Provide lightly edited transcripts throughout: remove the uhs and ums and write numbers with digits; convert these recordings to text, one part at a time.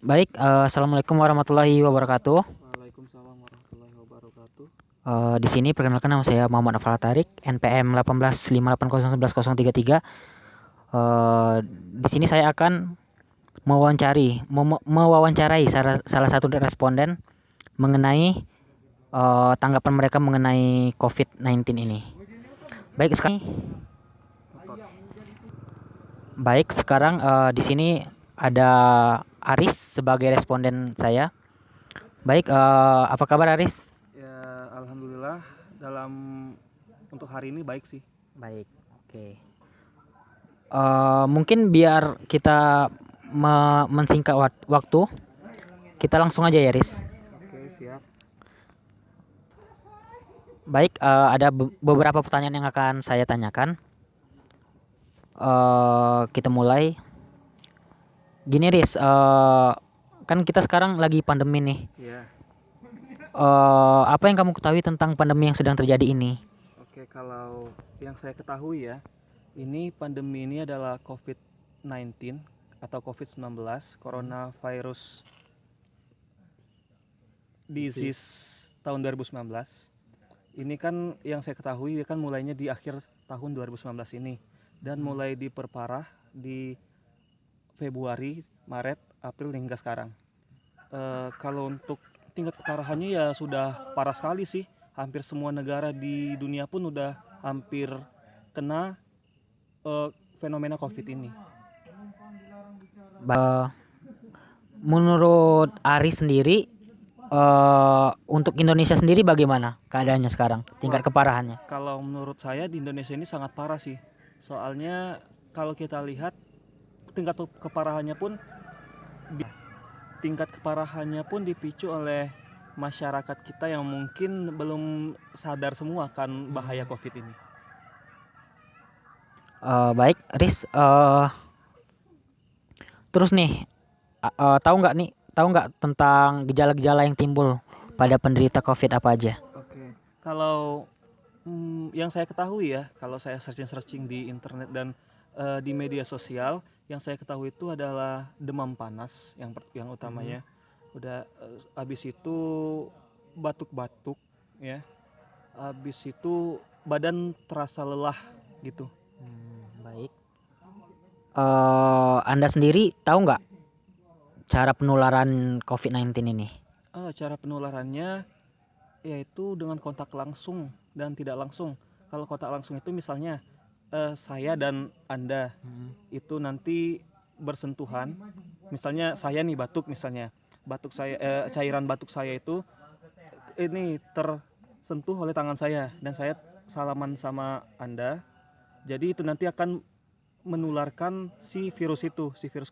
Baik, assalamualaikum warahmatullahi wabarakatuh. Waalaikumsalam warahmatullahi wabarakatuh. Di sini perkenalkan nama saya Muhammad Afal Tarik, NPM 1858011033. Di sini saya akan mewawancarai salah satu responden mengenai tanggapan mereka mengenai COVID-19 ini. Baik, sekarang di sini ada Aris sebagai responden saya. Baik, apa kabar Aris? Ya, alhamdulillah dalam untuk hari ini baik sih. Baik, oke. Mungkin biar kita mensingkat waktu, kita langsung aja ya, Riz. Oke, siap. Baik, ada beberapa pertanyaan yang akan saya tanyakan. Kita mulai. Gini, Riz, kan kita sekarang lagi pandemi nih. Ya. Apa yang kamu ketahui tentang pandemi yang sedang terjadi ini? Oke, kalau yang saya ketahui ya, ini pandemi ini adalah COVID-19 atau COVID-19, Coronavirus Disease tahun 2019. Ini kan yang saya ketahui kan mulainya di akhir tahun 2019 ini dan mulai diperparah di Februari, Maret, April hingga sekarang. Kalau untuk tingkat keparahannya ya sudah parah sekali sih. Hampir semua negara di dunia pun udah hampir kena fenomena COVID ini. Menurut Aris sendiri, untuk Indonesia sendiri bagaimana keadaannya sekarang, tingkat keparahannya? Kalau menurut saya di Indonesia ini sangat parah sih. Soalnya kalau kita lihat tingkat keparahannya pun dipicu oleh masyarakat kita yang mungkin belum sadar semua kan bahaya COVID ini. Baik, Riz. Terus nih, tahu nggak tentang gejala-gejala yang timbul pada penderita COVID apa aja? Oke, kalau yang saya ketahui ya, kalau saya searching di internet dan di media sosial, yang saya ketahui itu adalah demam panas yang utamanya. Udah habis itu batuk-batuk ya. Habis itu badan terasa lelah gitu. Baik. Anda sendiri tahu nggak cara penularan COVID-19 ini? Cara penularannya yaitu dengan kontak langsung dan tidak langsung. Kalau kontak langsung itu misalnya saya dan Anda itu nanti bersentuhan. Misalnya saya nih batuk misalnya. Cairan batuk saya itu ini tersentuh oleh tangan saya dan saya salaman sama Anda. Jadi itu nanti akan menularkan si virus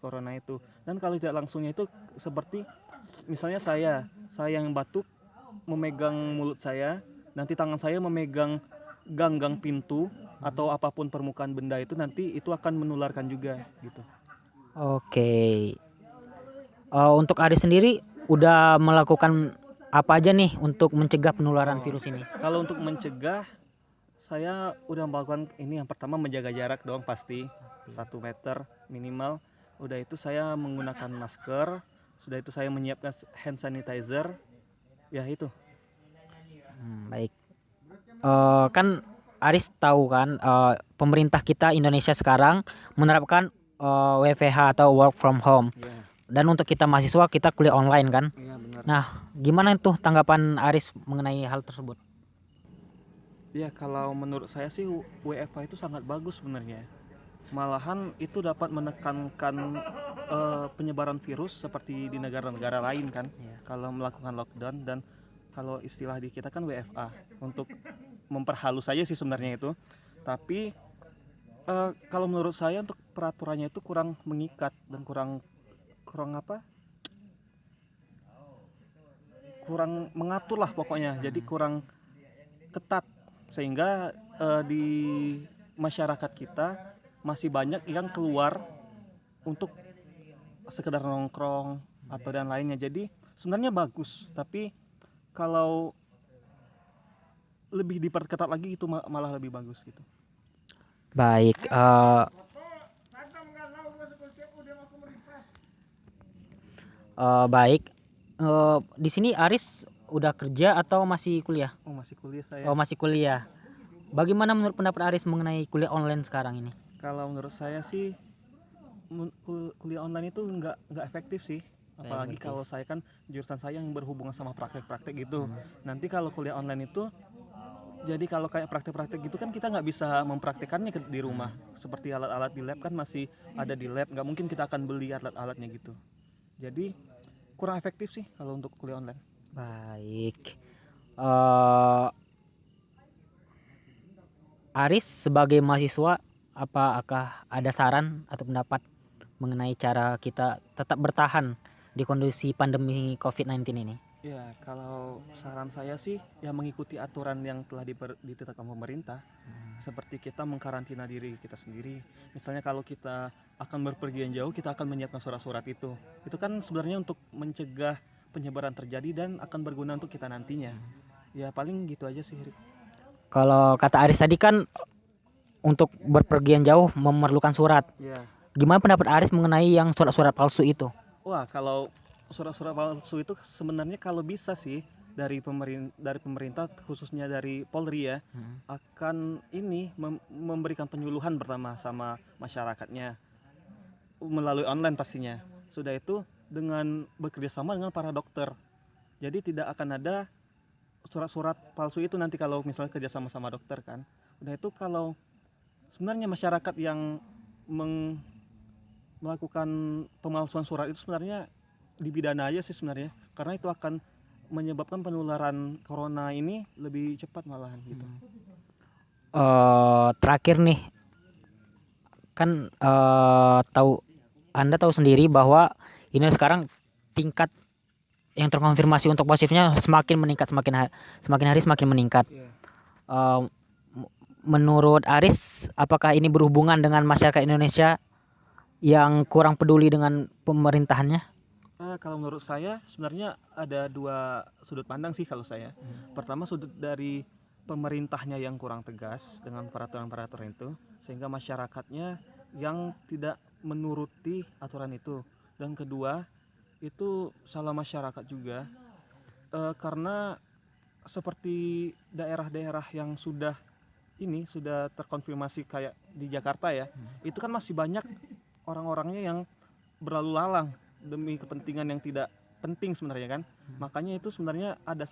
corona itu. Dan kalau tidak langsungnya itu seperti misalnya saya yang batuk memegang mulut saya, nanti tangan saya memegang ganggang pintu atau apapun permukaan benda itu, nanti itu akan menularkan juga gitu. Oke. Untuk Aris sendiri udah melakukan apa aja nih untuk mencegah penularan virus ini? Kalau untuk mencegah, saya udah melakukan ini, yang pertama menjaga jarak dong pasti 1 meter minimal. Udah itu saya menggunakan masker, sudah itu saya menyiapkan hand sanitizer. Ya itu. Baik. Kan Aris tahu kan, pemerintah kita Indonesia sekarang menerapkan WFH atau work from home. Ya. Dan untuk kita mahasiswa kita kuliah online kan. Iya benar. Nah, gimana tuh tanggapan Aris mengenai hal tersebut? Ya kalau menurut saya sih WFH itu sangat bagus sebenarnya. Malahan itu dapat menekankan penyebaran virus seperti di negara-negara lain kan. Kalau melakukan lockdown, dan kalau istilah di kita kan WFA, untuk memperhalus saja sih sebenarnya itu. Tapi kalau menurut saya untuk peraturannya itu kurang mengikat dan kurang mengatur lah pokoknya. Jadi kurang ketat sehingga di masyarakat kita masih banyak yang keluar untuk sekedar nongkrong atau dan lainnya. Jadi sebenarnya bagus, tapi kalau lebih diperketat lagi itu malah lebih bagus gitu. Baik, Baik. Di sini Aris udah kerja atau masih kuliah? Oh, masih kuliah saya. Oh, masih kuliah. Bagaimana menurut pendapat Aris mengenai kuliah online sekarang ini? Kalau menurut saya sih kuliah online itu nggak efektif sih. Apalagi efektif. kalau saya kan jurusan saya yang berhubungan sama praktek-praktek gitu. Nanti kalau kuliah online itu jadi kalau kayak praktek-praktek gitu kan kita nggak bisa mempraktekannya di rumah. Seperti alat-alat di lab kan masih ada di lab, nggak mungkin kita akan beli alat-alatnya gitu. Jadi kurang efektif sih kalau untuk kuliah online. Baik. Eh, Aris sebagai mahasiswa, apakah ada saran atau pendapat mengenai cara kita tetap bertahan di kondisi pandemi COVID-19 ini? Ya, kalau saran saya sih ya mengikuti aturan yang telah ditetapkan pemerintah. Seperti kita mengkarantina diri kita sendiri. Misalnya kalau kita akan berpergian jauh, kita akan menyiapkan surat-surat itu. Itu kan sebenarnya untuk mencegah penyebaran terjadi dan akan berguna untuk kita nantinya. Ya paling gitu aja sih, Rik. Kalau kata Aris tadi kan untuk berpergian jauh memerlukan surat. Ya. Gimana pendapat Aris mengenai yang surat-surat palsu itu? Wah, kalau surat-surat palsu itu sebenarnya kalau bisa sih dari pemerintah khususnya dari Polri ya akan ini memberikan penyuluhan pertama sama masyarakatnya melalui online pastinya. Sudah itu dengan bekerjasama dengan para dokter. Jadi tidak akan ada surat-surat palsu itu nanti kalau misalnya kerjasama sama dokter kan. Udah itu kalau sebenarnya masyarakat yang melakukan pemalsuan surat itu sebenarnya dipidana aja sih sebenarnya, karena itu akan menyebabkan penularan corona ini lebih cepat malahan gitu. Terakhir nih, kan Anda tahu sendiri bahwa ini sekarang tingkat yang terkonfirmasi untuk positifnya semakin meningkat, semakin hari semakin meningkat. Menurut Aris, apakah ini berhubungan dengan masyarakat Indonesia yang kurang peduli dengan pemerintahannya? Kalau menurut saya sebenarnya ada dua sudut pandang sih kalau saya. Pertama, sudut dari pemerintahnya yang kurang tegas dengan peraturan-peraturan itu, sehingga masyarakatnya yang tidak menuruti aturan itu. Dan kedua, itu salah masyarakat juga, karena seperti daerah-daerah yang sudah terkonfirmasi kayak di Jakarta ya, itu kan masih banyak orang-orangnya yang berlalu lalang demi kepentingan yang tidak penting sebenarnya kan. Makanya itu sebenarnya ada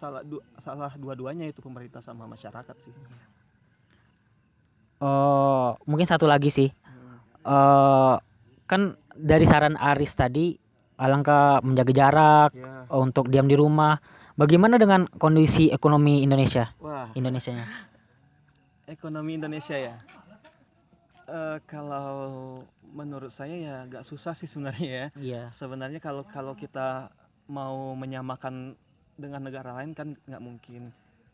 salah dua-duanya, itu pemerintah sama masyarakat sih. Mungkin satu lagi sih, kan dari saran Aris tadi, alangkah menjaga jarak untuk diam di rumah. Bagaimana dengan kondisi ekonomi Indonesia? Wah, Indonesianya. ekonomi Indonesia ya. Kalau menurut saya ya agak susah sih sebenarnya ya. Iya. Sebenarnya kalau kita mau menyamakan dengan negara lain kan nggak mungkin.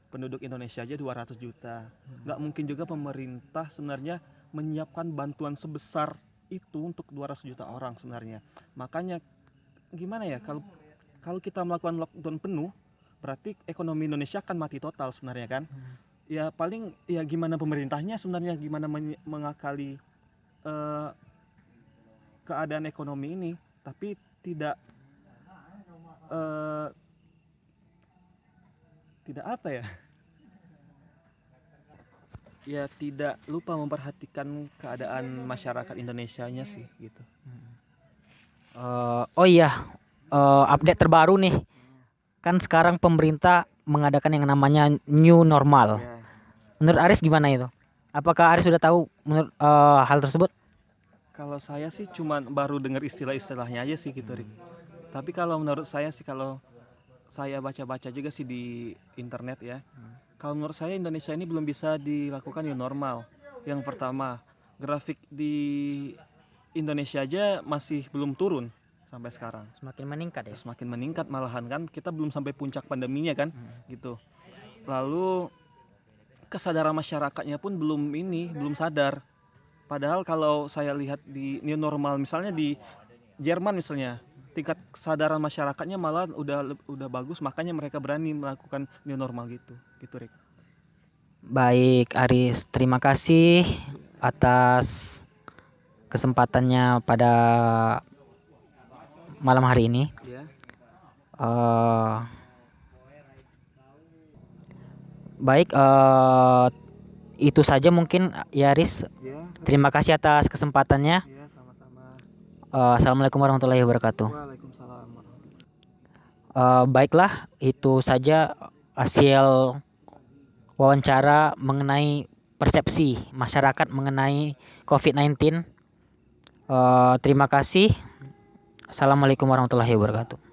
Penduduk Indonesia aja 200 juta. Nggak mungkin juga pemerintah sebenarnya menyiapkan bantuan sebesar itu untuk 200 juta orang sebenarnya. Makanya gimana ya, kalau kita melakukan lockdown penuh, berarti ekonomi Indonesia akan mati total sebenarnya kan. Ya paling ya gimana pemerintahnya sebenarnya, gimana mengakali keadaan ekonomi ini, tapi tidak apa ya, ya tidak lupa memperhatikan keadaan masyarakat Indonesianya sih gitu. Oh iya, update terbaru nih, kan sekarang pemerintah mengadakan yang namanya new normal. Menurut Aris gimana itu? Apakah Aris sudah tahu menurut hal tersebut? Kalau saya sih cuman baru dengar istilah-istilahnya aja sih gitu, Rik. Tapi kalau menurut saya sih, kalau saya baca-baca juga sih di internet ya, kalau menurut saya Indonesia ini belum bisa dilakukan new normal. Yang pertama, grafik di Indonesia aja masih belum turun sampai sekarang. Semakin meningkat ya? Semakin meningkat malahan kan, kita belum sampai puncak pandeminya kan, gitu. Lalu kesadaran masyarakatnya pun belum sadar. Padahal kalau saya lihat di new normal misalnya di Jerman misalnya, tingkat kesadaran masyarakatnya malah udah bagus, makanya mereka berani melakukan new normal gitu Rick. Baik Aris, terima kasih atas kesempatannya pada malam hari ini. Eh, baik, itu saja mungkin ya Aris. Ya, Terima kasih atas kesempatannya. ya sama-sama. Assalamualaikum warahmatullahi wabarakatuh. Waalaikumsalam warahmatullahi. Baiklah, itu saja hasil wawancara mengenai persepsi masyarakat mengenai COVID-19. Terima kasih. Assalamualaikum warahmatullahi wabarakatuh.